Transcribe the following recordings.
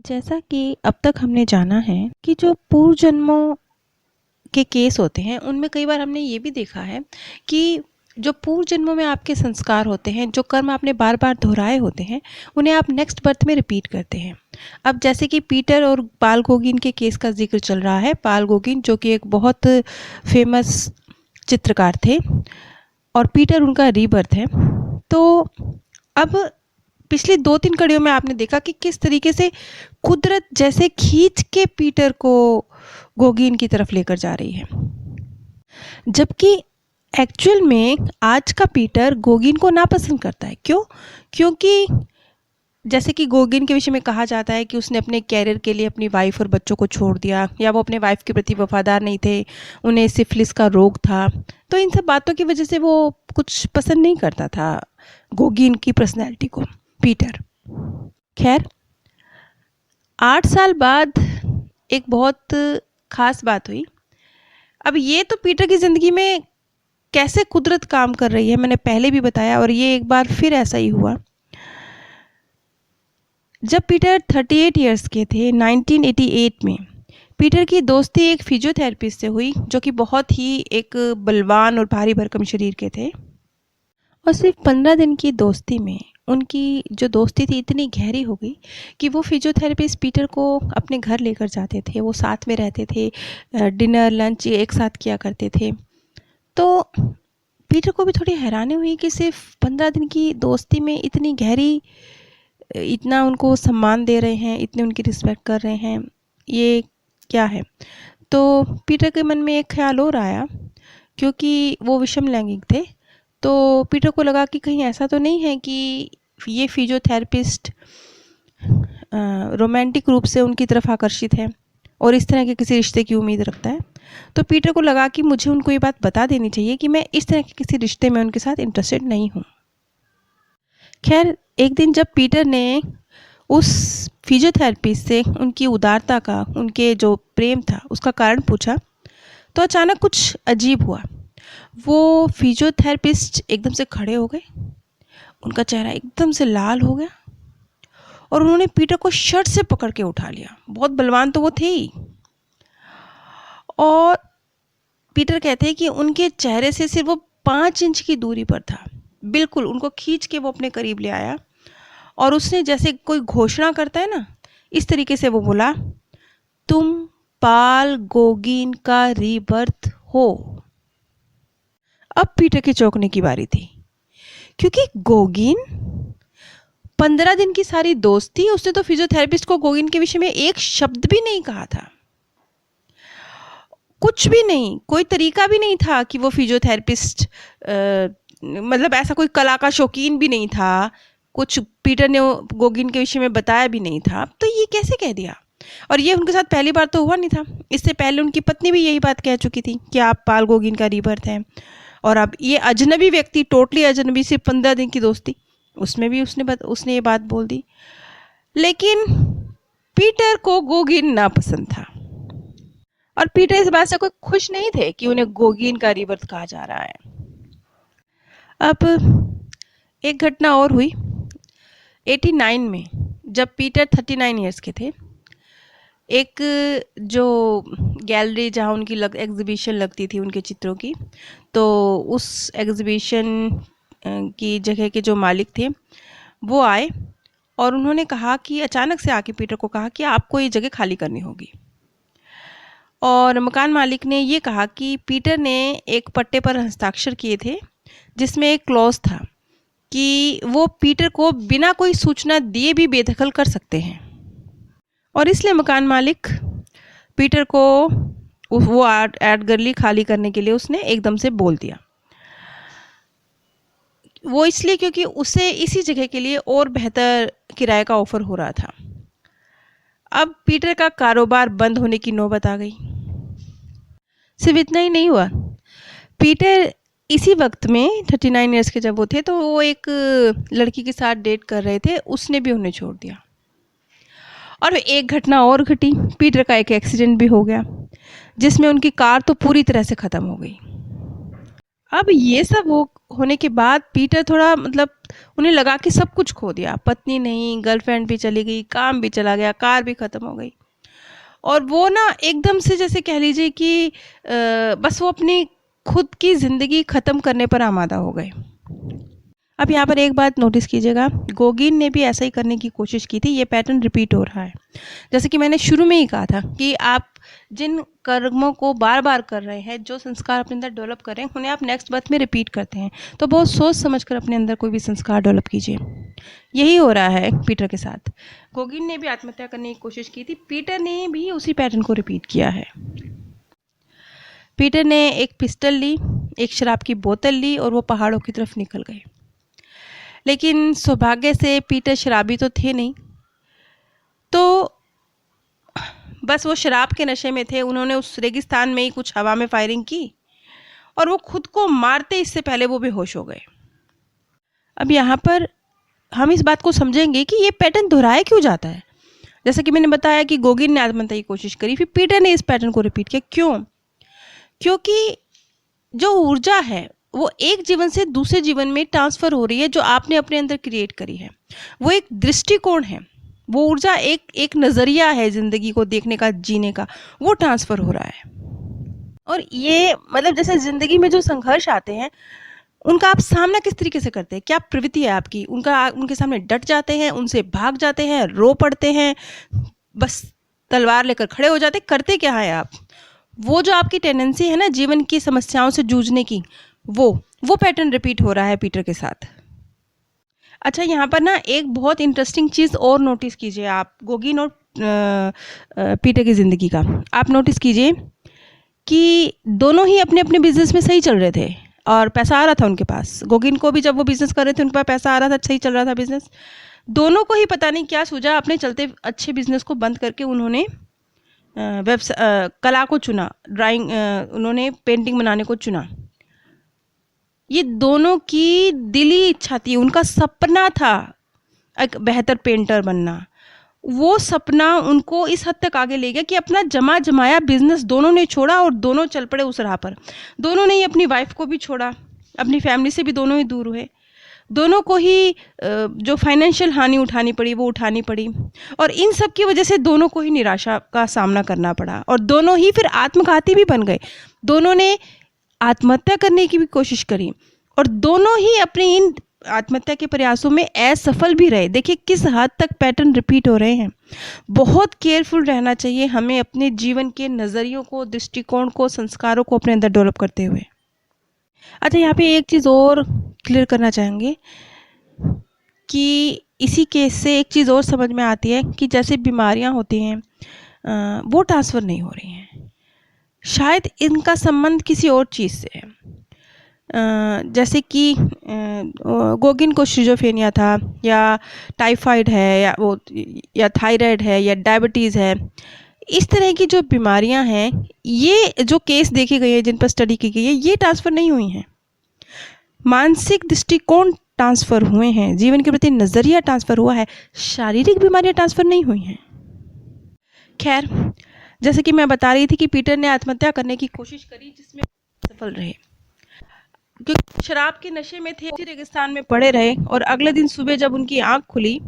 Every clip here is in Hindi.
जैसा कि अब तक हमने जाना है कि जो पूर्व जन्मों के केस होते हैं उनमें कई बार हमने ये भी देखा है कि जो पूर्व जन्मों में आपके संस्कार होते हैं, जो कर्म आपने बार बार दोहराए होते हैं, उन्हें आप नेक्स्ट बर्थ में रिपीट करते हैं। अब जैसे कि पीटर और पाल गोगिन के केस का जिक्र चल रहा है। पाल गोगिन जो कि एक बहुत फेमस चित्रकार थे और पीटर उनका रीबर्थ है। तो अब पिछली 2-3 कड़ियों में आपने देखा कि किस तरीके से कुदरत जैसे खींच के पीटर को गोगिन की तरफ लेकर जा रही है, जबकि एक्चुअल में आज का पीटर गोगिन को नापसंद करता है। क्यों? क्योंकि जैसे कि गोगिन के विषय में कहा जाता है कि उसने अपने कैरियर के लिए अपनी वाइफ और बच्चों को छोड़ दिया, या वो अपने वाइफ के प्रति वफादार नहीं थे, उन्हें सिफिलिस का रोग था। तो इन सब बातों की वजह से वो कुछ पसंद नहीं करता था गोगिन की पर्सनैलिटी को, पीटर। खैर, 8 साल बाद एक बहुत ख़ास बात हुई। अब ये तो पीटर की ज़िंदगी में कैसे कुदरत काम कर रही है मैंने पहले भी बताया, और ये एक बार फिर ऐसा ही हुआ। जब पीटर 38 इयर्स के थे 1988 में, पीटर की दोस्ती एक फिजियोथेरेपिस्ट से हुई जो कि बहुत ही एक बलवान और भारी भरकम शरीर के थे। और सिर्फ 15 दिन की दोस्ती में उनकी जो दोस्ती थी इतनी गहरी हो गई कि वो फिजियोथेरेपिस्ट पीटर को अपने घर लेकर जाते थे, वो साथ में रहते थे, डिनर लंच एक साथ किया करते थे। तो पीटर को भी थोड़ी हैरानी हुई कि सिर्फ 15 दिन की दोस्ती में इतनी गहरी, इतना उनको सम्मान दे रहे हैं, इतनी उनकी रिस्पेक्ट कर रहे हैं, ये क्या है? तो पीटर के मन में एक ख्याल और आया, क्योंकि वो विषम लैंगिक थे। तो पीटर को लगा कि कहीं ऐसा तो नहीं है कि ये फिजियोथेरेपिस्ट रोमांटिक रूप से उनकी तरफ आकर्षित है और इस तरह के किसी रिश्ते की उम्मीद रखता है। तो पीटर को लगा कि मुझे उनको ये बात बता देनी चाहिए कि मैं इस तरह के किसी रिश्ते में उनके साथ इंटरेस्टेड नहीं हूँ। खैर, एक दिन जब पीटर ने उस फिजियोथेरेपिस्ट से उनकी उदारता का, उनके जो प्रेम था उसका कारण पूछा, तो अचानक कुछ अजीब हुआ। वो फिजियोथेरेपिस्ट एकदम से खड़े हो गए, उनका चेहरा एकदम से लाल हो गया और उन्होंने पीटर को शर्ट से पकड़ के उठा लिया। बहुत बलवान तो वो थे ही। और पीटर कहते हैं कि उनके चेहरे से सिर्फ वो 5 इंच की दूरी पर था। बिल्कुल उनको खींच के वो अपने करीब ले आया और उसने जैसे कोई घोषणा करता है ना, इस तरीके से वो बोला, तुम पाल गोगिन का रीबर्थ हो। अब पीटर के चौंकने की बारी थी, क्योंकि गोगिन 15 दिन की सारी दोस्ती, उसने तो फिजियोथेरेपिस्ट को गोगिन के विषय में एक शब्द भी नहीं कहा था, कुछ भी नहीं, कोई तरीका भी नहीं था कि वो फिजियोथेरेपिस्ट मतलब ऐसा कोई कला का शौकीन भी नहीं था, कुछ पीटर ने गोगिन के विषय में बताया भी नहीं था। तो ये कैसे कह दिया? और ये उनके साथ पहली बार तो हुआ नहीं था, इससे पहले उनकी पत्नी भी यही बात कह चुकी थी कि आप पाल गोगिन का रीबर्थ हैं। और अब ये अजनबी व्यक्ति, टोटली अजनबी, सिर्फ 15 दिन की दोस्ती, उसमें भी उसने ये बात बोल दी। लेकिन पीटर को गोगिन नापसंद था और पीटर इस बात से कोई खुश नहीं थे कि उन्हें गोगिन का रीबर्थ कहा जा रहा है। अब एक घटना और हुई 89 में, जब पीटर 39 इयर्स के थे। एक जो गैलरी जहाँ उनकी एग्जीबिशन लगती थी उनके चित्रों की, तो उस एग्जीबिशन की जगह के जो मालिक थे वो आए और उन्होंने कहा कि, अचानक से आके पीटर को कहा कि आपको ये जगह खाली करनी होगी। और मकान मालिक ने ये कहा कि पीटर ने एक पट्टे पर हस्ताक्षर किए थे जिसमें एक क्लॉज था कि वो पीटर को बिना कोई सूचना दिए भी बेदखल कर सकते हैं, और इसलिए मकान मालिक पीटर को वो आर्ट गैलरी खाली करने के लिए उसने एकदम से बोल दिया। वो इसलिए क्योंकि उसे इसी जगह के लिए और बेहतर किराए का ऑफर हो रहा था। अब पीटर का कारोबार बंद होने की नौबत आ गई। सिर्फ इतना ही नहीं हुआ, पीटर इसी वक्त में 39 इयर्स के जब वो थे, तो वो एक लड़की के साथ डेट कर रहे थे, उसने भी उन्हें छोड़ दिया। और एक घटना और घटी, पीटर का एक एक्सीडेंट भी हो गया जिसमें उनकी कार तो पूरी तरह से ख़त्म हो गई। अब ये सब वो होने के बाद पीटर थोड़ा मतलब उन्हें लगा कि सब कुछ खो दिया, पत्नी नहीं, गर्लफ्रेंड भी चली गई, काम भी चला गया, कार भी ख़त्म हो गई। और वो ना एकदम से जैसे कह लीजिए कि बस वो अपनी खुद की ज़िंदगी ख़त्म करने पर आमादा हो गए। अब यहाँ पर एक बात नोटिस कीजिएगा, गोगिन ने भी ऐसा ही करने की कोशिश की थी, ये पैटर्न रिपीट हो रहा है। जैसे कि मैंने शुरू में ही कहा था कि आप जिन कर्मों को बार बार कर रहे हैं, जो संस्कार अपने अंदर डेवलप कर रहे हैं, उन्हें आप नेक्स्ट बर्थ में रिपीट करते हैं। तो बहुत सोच समझ कर अपने अंदर कोई भी संस्कार डेवलप कीजिए। यही हो रहा है पीटर के साथ। गोगिन ने भी आत्महत्या करने की कोशिश की थी, पीटर ने भी उसी पैटर्न को रिपीट किया है। पीटर ने एक पिस्टल ली, एक शराब की बोतल ली और वो पहाड़ों की तरफ निकल गए। लेकिन सौभाग्य से पीटर शराबी तो थे नहीं, तो बस वो शराब के नशे में थे। उन्होंने उस रेगिस्तान में ही कुछ हवा में फायरिंग की और वो खुद को मारते इससे पहले वो बेहोश हो गए। अब यहाँ पर हम इस बात को समझेंगे कि ये पैटर्न दोहराया क्यों जाता है। जैसा कि मैंने बताया कि गोगिन ने आत्महत्या की कोशिश करी, फिर पीटर ने इस पैटर्न को रिपीट किया। क्यों? क्योंकि जो ऊर्जा है वो एक जीवन से दूसरे जीवन में ट्रांसफ़र हो रही है, जो आपने अपने अंदर क्रिएट करी है। वो एक दृष्टिकोण है, वो ऊर्जा एक नज़रिया है ज़िंदगी को देखने का, जीने का, वो ट्रांसफ़र हो रहा है। और ये मतलब जैसे ज़िंदगी में जो संघर्ष आते हैं, उनका आप सामना किस तरीके से करते हैं? क्या प्रवृत्ति है आपकी? उनके सामने डट जाते हैं, उनसे भाग जाते हैं, रो पड़ते हैं, बस तलवार लेकर खड़े हो जाते हैं, करते क्या हैं आप? वो जो आपकी टेंडेंसी है ना जीवन की समस्याओं से जूझने की, वो पैटर्न रिपीट हो रहा है पीटर के साथ। अच्छा, यहाँ पर ना एक बहुत इंटरेस्टिंग चीज़ और नोटिस कीजिए आप, गोगिन और पीटर की ज़िंदगी का। आप नोटिस कीजिए कि दोनों ही अपने अपने बिजनेस में सही चल रहे थे और पैसा आ रहा था उनके पास। गोगिन को भी जब वो बिज़नेस कर रहे थे, उनके पास पैसा आ रहा था, सही चल रहा था बिज़नेस। दोनों को ही पता नहीं क्या सूझा, अपने चलते अच्छे बिज़नेस को बंद करके उन्होंने कला को चुना, ड्राइंग, उन्होंने पेंटिंग बनाने को चुना। ये दोनों की दिली इच्छा थी, उनका सपना था एक बेहतर पेंटर बनना। वो सपना उनको इस हद तक आगे ले गया कि अपना जमा जमाया बिजनेस दोनों ने छोड़ा और दोनों चल पड़े उस राह पर। दोनों ने ही अपनी वाइफ को भी छोड़ा, अपनी फैमिली से भी दोनों ही दूर हुए। दोनों को ही जो फाइनेंशियल हानि उठानी पड़ी वो उठानी पड़ी, और इन सब की वजह से दोनों को ही निराशा का सामना करना पड़ा और दोनों ही फिर आत्मघाती भी बन गए। दोनों ने आत्महत्या करने की भी कोशिश करी और दोनों ही अपनी इन आत्महत्या के प्रयासों में असफल भी रहे। देखिए किस हद तक पैटर्न रिपीट हो रहे हैं। बहुत केयरफुल रहना चाहिए हमें अपने जीवन के नज़रियों को, दृष्टिकोण को, संस्कारों को अपने अंदर डेवलप करते हुए। अच्छा, यहाँ पे एक चीज़ और क्लियर करना चाहेंगे कि इसी केस से एक चीज़ और समझ में आती है कि जैसे बीमारियाँ होती हैं वो ट्रांसफ़र नहीं हो रही हैं, शायद इनका संबंध किसी और चीज़ से है। जैसे कि गोगिन को शिज़ोफ्रेनिया था, या टाइफाइड है, या थायराइड है, या डायबिटीज़ है। इस तरह की जो बीमारियां हैं, ये जो केस देखे गए हैं, जिन पर स्टडी की गई है, ये ट्रांसफ़र नहीं हुई हैं। मानसिक दृष्टिकोण ट्रांसफ़र हुए हैं, जीवन के प्रति नज़रिया ट्रांसफ़र हुआ है, शारीरिक बीमारियां ट्रांसफ़र नहीं हुई हैं। खैर, जैसे कि मैं बता रही थी कि पीटर ने आत्महत्या करने की कोशिश करी, जिसमें सफल रहे, क्योंकि शराब के नशे में थे, रेगिस्तान में पड़े रहे, और अगले दिन सुबह जब उनकी आंख खुली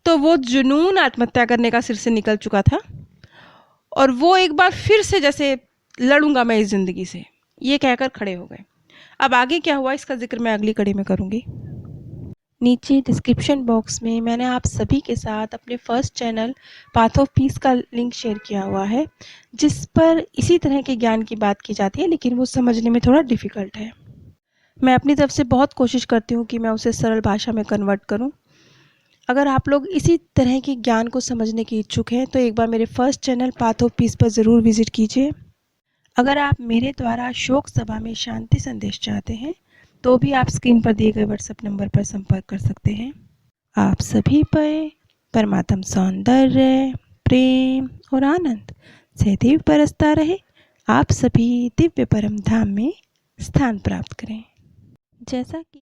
तो वो जुनून आत्महत्या करने का सिर से निकल चुका था, और वो एक बार फिर से जैसे लड़ूंगा मैं इस ज़िंदगी से, ये कहकर खड़े हो गए। अब आगे क्या हुआ इसका जिक्र मैं अगली कड़ी में करूँगी। नीचे डिस्क्रिप्शन बॉक्स में मैंने आप सभी के साथ अपने first channel path of peace का लिंक शेयर किया हुआ है, जिस पर इसी तरह के ज्ञान की बात की जाती है, लेकिन वो समझने में थोड़ा डिफ़िकल्ट है। मैं अपनी तरफ से बहुत कोशिश करती हूँ कि मैं उसे सरल भाषा में कन्वर्ट करूँ। अगर आप लोग इसी तरह के ज्ञान को समझने के इच्छुक हैं तो एक बार मेरे first channel path of peace पर ज़रूर विज़िट कीजिए। अगर आप मेरे द्वारा शोक सभा में शांति संदेश चाहते हैं तो भी आप स्क्रीन पर दिए गए व्हाट्सएप नंबर पर संपर्क कर सकते हैं। आप सभी पर परमात्म सौंदर्य, प्रेम और आनंद सदैव बरसता रहे। आप सभी दिव्य परम धाम में स्थान प्राप्त करें। जैसा कि